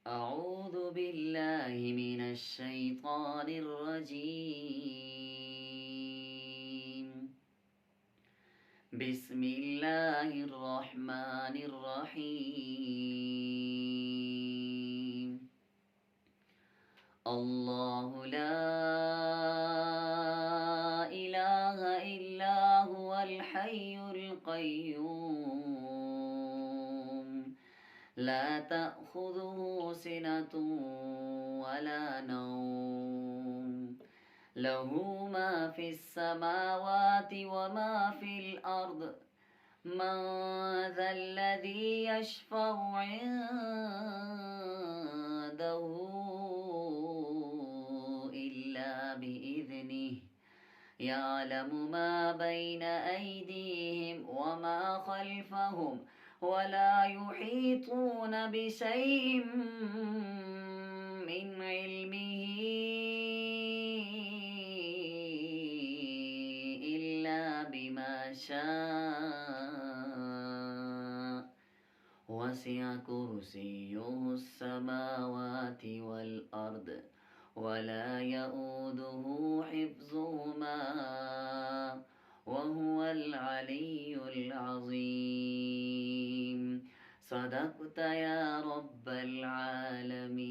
أعوذ بالله من الشيطان الرجيم. بسم الله الرحمن الرحيم. الله لا إله إلا هو الحي القيوم لا تأخذه سنة ولا نوم له ما في السماوات وما في الأرض من ذا الذي يشفع عنده إلا بإذنه يعلم ما بين أيديهم وما خلفهم ولا يحيطون بشيء من علمه إلا بما شاء وسع كرسيه السماوات والأرض ولا يؤوده حفظهما وهو العلي العظيم. صدقت يا رب العالمين.